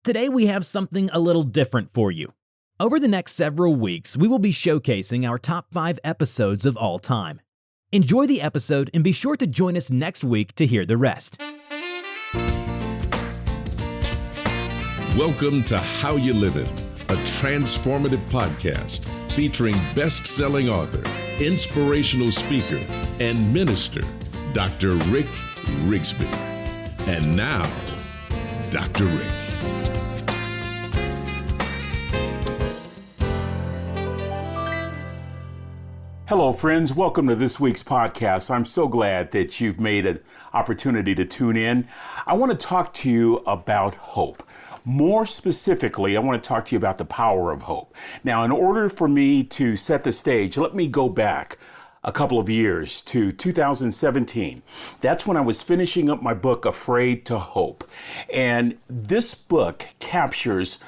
Today we have something a little different for you. Over the next several weeks, we will be showcasing our top 5 episodes of all time. Enjoy the episode and be sure to join us next week to hear the rest. Welcome to How You Livin', a transformative podcast featuring best-selling author, inspirational speaker, and minister, Dr. Rick Rigsby. And now, Dr. Rick. Hello, friends. Welcome to this week's podcast. I'm so glad that you've made an opportunity to tune in. I want to talk to you about hope. More specifically, I want to talk to you about the power of hope. Now, in order for me to set the stage, let me go back a couple of years to 2017. That's when I was finishing up my book, Afraid to Hope. And this book captures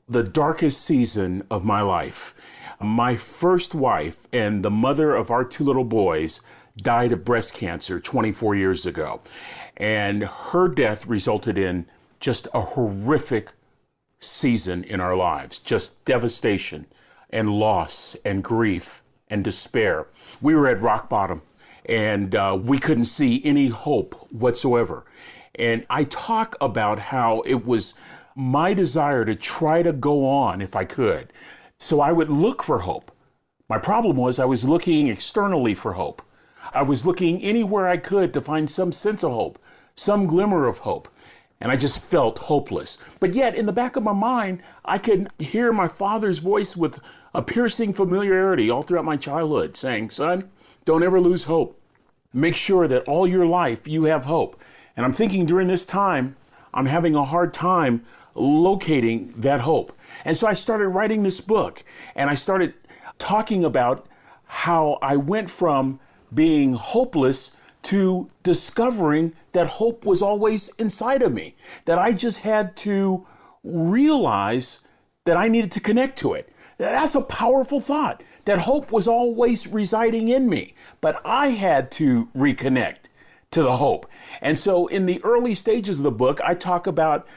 the darkest season of my life. My first wife and the mother of our 2 little boys died of breast cancer 24 years ago. And her death resulted in just a horrific season in our lives, just devastation and loss and grief and despair. We were at rock bottom and we couldn't see any hope whatsoever. And I talk about how it was my desire to try to go on if I could. So I would look for hope. My problem was I was looking externally for hope. I was looking anywhere I could to find some sense of hope, some glimmer of hope. And I just felt hopeless. But yet, in the back of my mind, I could hear my father's voice with a piercing familiarity all throughout my childhood saying, son, don't ever lose hope. Make sure that all your life you have hope. And I'm thinking during this time, I'm having a hard time locating that hope. And so I started writing this book, and I started talking about how I went from being hopeless to discovering that hope was always inside of me, that I just had to realize that I needed to connect to it. That's a powerful thought, that hope was always residing in me, but I had to reconnect to the hope. And so in the early stages of the book, I talk about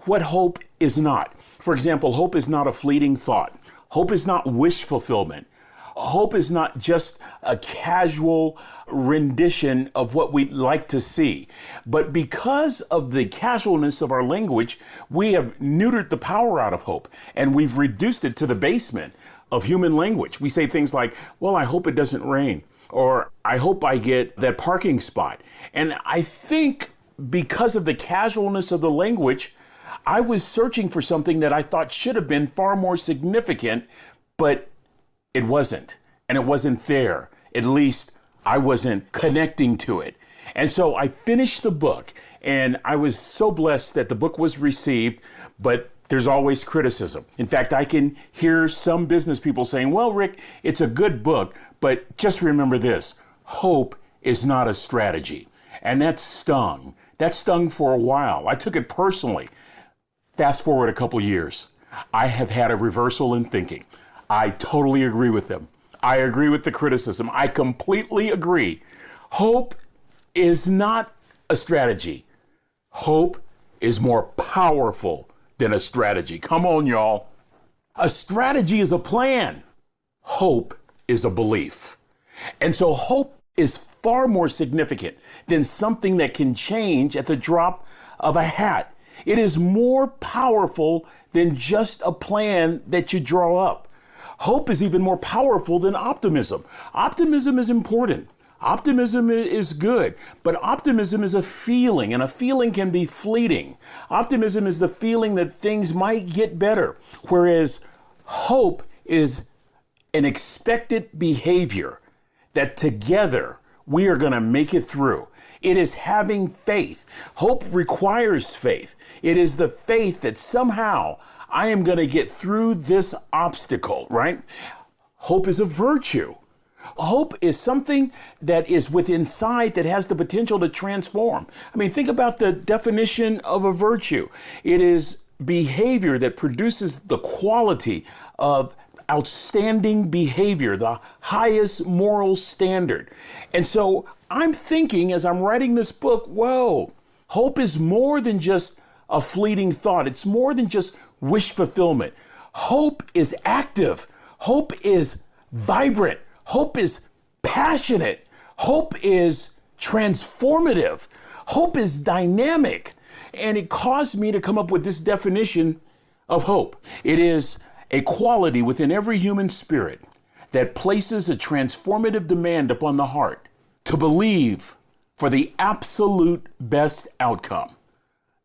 what hope is not. For example, hope is not a fleeting thought. Hope is not wish fulfillment. Hope is not just a casual rendition of what we'd like to see. But because of the casualness of our language, we have neutered the power out of hope, and we've reduced it to the basement of human language. We say things like, well, I hope it doesn't rain, or I hope I get that parking spot. And I think because of the casualness of the language, I was searching for something that I thought should have been far more significant, but it wasn't. And it wasn't there. At least I wasn't connecting to it. And so I finished the book, and I was so blessed that the book was received, but there's always criticism. In fact, I can hear some business people saying, well, Rick, it's a good book, but just remember this, hope is not a strategy. And that stung. That stung for a while. I took it personally. Fast forward a couple years, I have had a reversal in thinking. I totally agree with them. I agree with the criticism. I completely agree. Hope is not a strategy. Hope is more powerful than a strategy. Come on, y'all. A strategy is a plan. Hope is a belief. And so hope is far more significant than something that can change at the drop of a hat. It is more powerful than just a plan that you draw up. Hope is even more powerful than optimism. Optimism is important. Optimism is good, but optimism is a feeling, and a feeling can be fleeting. Optimism is the feeling that things might get better, whereas hope is an expected behavior that together we are going to make it through. It is having faith. Hope requires faith. It is the faith that somehow I am going to get through this obstacle, right? Hope is a virtue. Hope is something that is within inside that has the potential to transform. I mean, think about the definition of a virtue. It is behavior that produces the quality of outstanding behavior, the highest moral standard. And so I'm thinking as I'm writing this book, whoa, hope is more than just a fleeting thought. It's more than just wish fulfillment. Hope is active. Hope is vibrant. Hope is passionate. Hope is transformative. Hope is dynamic. And it caused me to come up with this definition of hope. It is a quality within every human spirit that places a transformative demand upon the heart to believe for the absolute best outcome.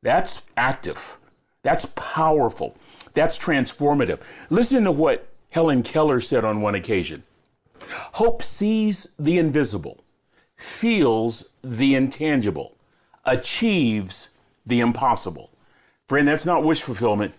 That's active. That's powerful. That's transformative. Listen to what Helen Keller said on one occasion. Hope sees the invisible, feels the intangible, achieves the impossible. Friend, that's not wish fulfillment.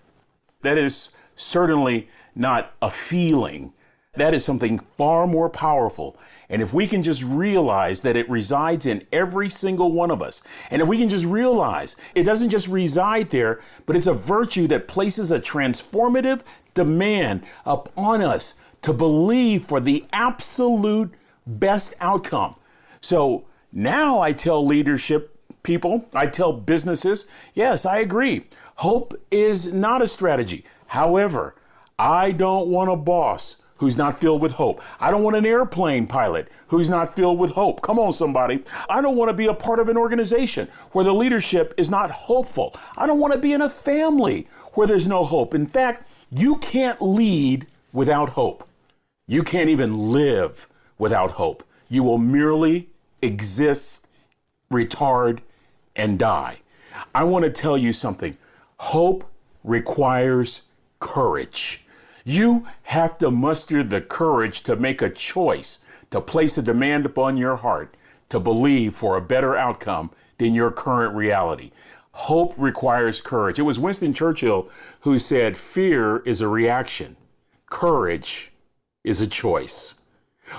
That is certainly not a feeling. That is something far more powerful. And if we can just realize that it resides in every single one of us, and if we can just realize it doesn't just reside there, but it's a virtue that places a transformative demand upon us to believe for the absolute best outcome. So now I tell leadership people, I tell businesses, yes, I agree. Hope is not a strategy. However, I don't want a boss who's not filled with hope. I don't want an airplane pilot who's not filled with hope. Come on, somebody. I don't want to be a part of an organization where the leadership is not hopeful. I don't want to be in a family where there's no hope. In fact, you can't lead without hope. You can't even live without hope. You will merely exist, retard, and die. I want to tell you something. Hope requires courage. You have to muster the courage to make a choice, to place a demand upon your heart, to believe for a better outcome than your current reality. Hope requires courage. It was Winston Churchill who said, fear is a reaction. Courage is a choice.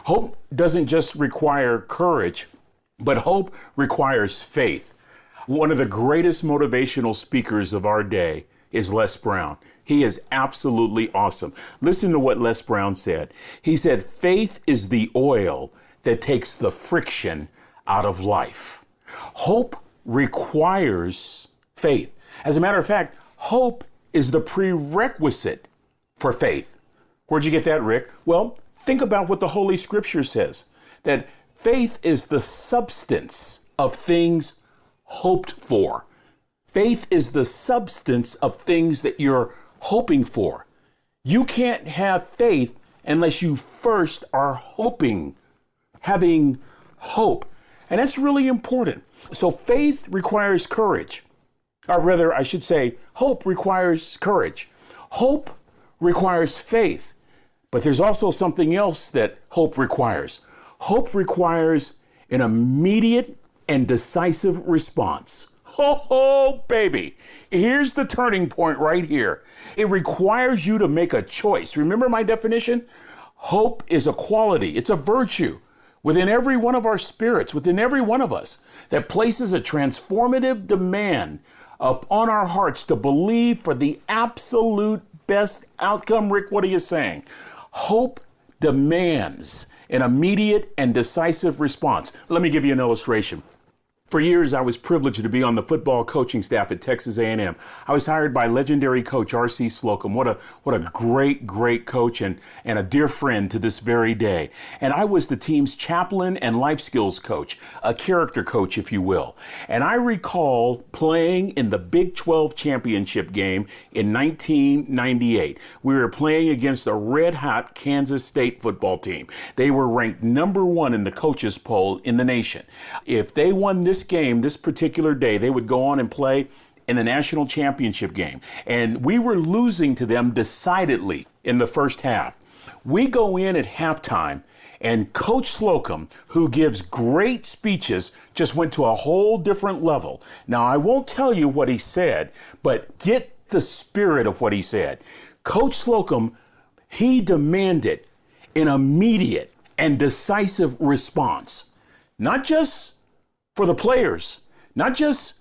Hope doesn't just require courage, but hope requires faith. One of the greatest motivational speakers of our day is Les Brown. He is absolutely awesome. Listen to what Les Brown said. He said, faith is the oil that takes the friction out of life. Hope requires faith. As a matter of fact, hope is the prerequisite for faith. Where'd you get that, Rick? Well, think about what the Holy Scripture says, that faith is the substance of things hoped for. Faith is the substance of things that you're hoping for. You can't have faith unless you first are hoping, having hope. And that's really important. So faith requires courage. Or rather, I should say, hope requires courage. Hope requires faith. But there's also something else that hope requires. Hope requires an immediate and decisive response. Oh, baby. Here's the turning point right here. It requires you to make a choice. Remember my definition? Hope is a quality. It's a virtue within every one of our spirits, within every one of us, that places a transformative demand upon our hearts to believe for the absolute best outcome. Rick, what are you saying? Hope demands an immediate and decisive response. Let me give you an illustration. For years, I was privileged to be on the football coaching staff at Texas A&M. I was hired by legendary coach R.C. Slocum. What a great coach and a dear friend to this very day. And I was the team's chaplain and life skills coach, a character coach, if you will. And I recall playing in the Big 12 championship game in 1998. We were playing against a red-hot Kansas State football team. They were ranked number 1 in the coaches poll in the nation. If they won this game, this particular day, they would go on and play in the national championship game. And we were losing to them decidedly in the first half. We go in at halftime, and Coach Slocum, who gives great speeches, just went to a whole different level. Now, I won't tell you what he said, but get the spirit of what he said. Coach Slocum, he demanded an immediate and decisive response, not just for the players, not just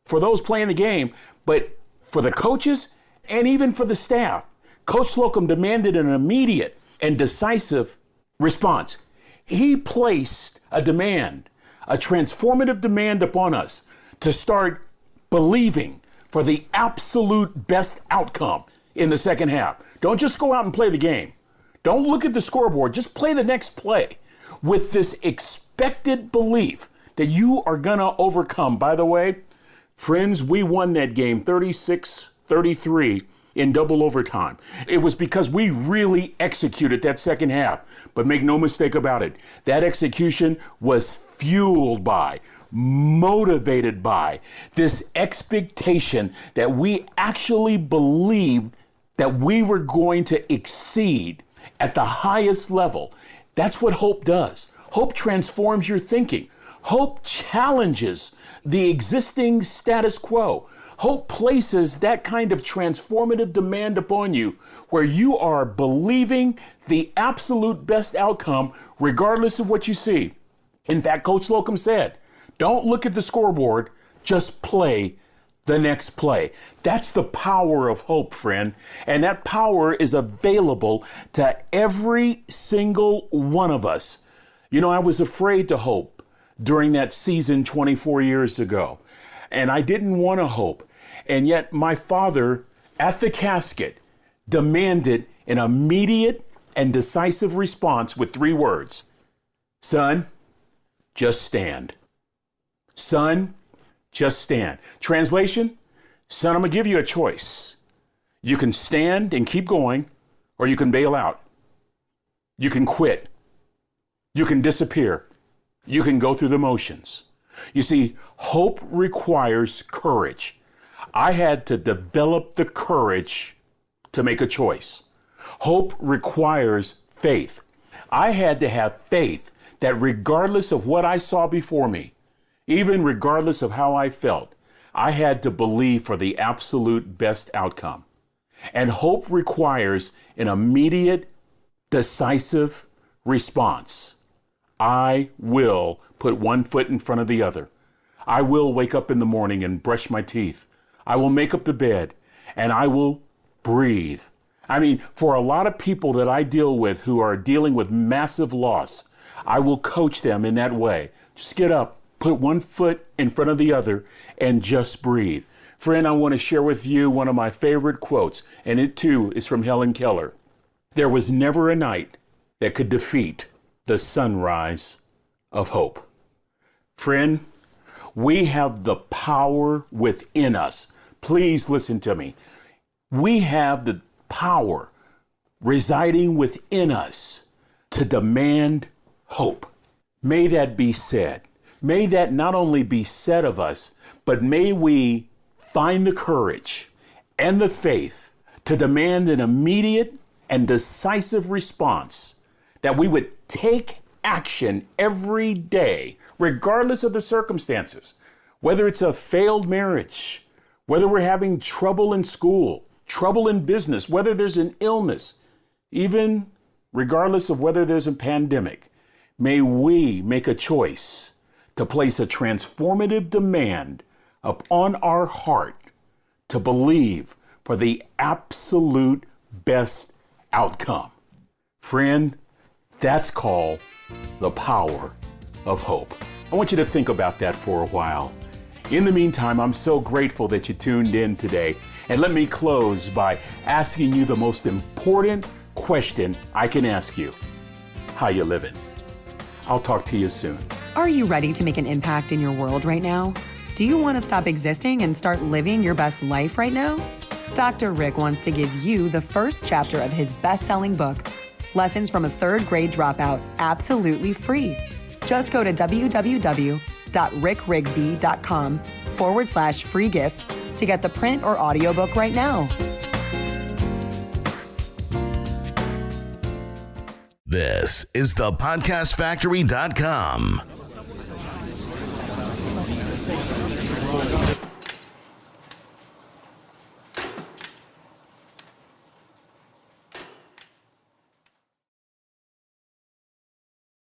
for those playing the game, but for the coaches and even for the staff. Coach Slocum demanded an immediate and decisive response. He placed a demand, a transformative demand upon us to start believing for the absolute best outcome in the second half. Don't just go out and play the game. Don't look at the scoreboard. Just play the next play with this expected belief that you are going to overcome. By the way, friends, we won that game 36-33 in double overtime. It was because we really executed that second half. But make no mistake about it, that execution was fueled by, motivated by this expectation that we actually believed that we were going to exceed at the highest level. That's what hope does. Hope transforms your thinking. Hope challenges the existing status quo. Hope places that kind of transformative demand upon you where you are believing the absolute best outcome regardless of what you see. In fact, Coach Slocum said, don't look at the scoreboard, just play the next play. That's the power of hope, friend. And that power is available to every single one of us. You know, I was afraid to hope during that season 24 years ago. And I didn't want to hope. And yet my father at the casket demanded an immediate and decisive response with 3 words. Son, just stand. Son, just stand. Translation, son, I'm going to give you a choice. You can stand and keep going, or you can bail out. You can quit. You can disappear. You can go through the motions. You see, hope requires courage. I had to develop the courage to make a choice. Hope requires faith. I had to have faith that regardless of what I saw before me, even regardless of how I felt, I had to believe for the absolute best outcome. And hope requires an immediate, decisive response. I will put one foot in front of the other. I will wake up in the morning and brush my teeth. I will make up the bed and I will breathe. I mean, for a lot of people that I deal with who are dealing with massive loss, I will coach them in that way. Just get up, put one foot in front of the other, and just breathe. Friend, I want to share with you one of my favorite quotes, and it too is from Helen Keller. There was never a night that could defeat the sunrise of hope. Friend, we have the power within us. Please listen to me. We have the power residing within us to demand hope. May that be said. May that not only be said of us, but may we find the courage and the faith to demand an immediate and decisive response, that we would take action every day, regardless of the circumstances, whether it's a failed marriage, whether we're having trouble in school, trouble in business, whether there's an illness, even regardless of whether there's a pandemic. May we make a choice to place a transformative demand upon our heart to believe for the absolute best outcome. Friend, that's called the power of hope. I want you to think about that for a while. In the meantime, I'm so grateful that you tuned in today. And let me close by asking you the most important question I can ask you. How you living? I'll talk to you soon. Are you ready to make an impact in your world right now? Do you want to stop existing and start living your best life right now? Dr. Rick wants to give you the first chapter of his best-selling book, Lessons from a Third Grade Dropout, absolutely free. Just go to www.rickrigsby.com/free gift to get the print or audiobook right now. This is thepodcastfactory.com.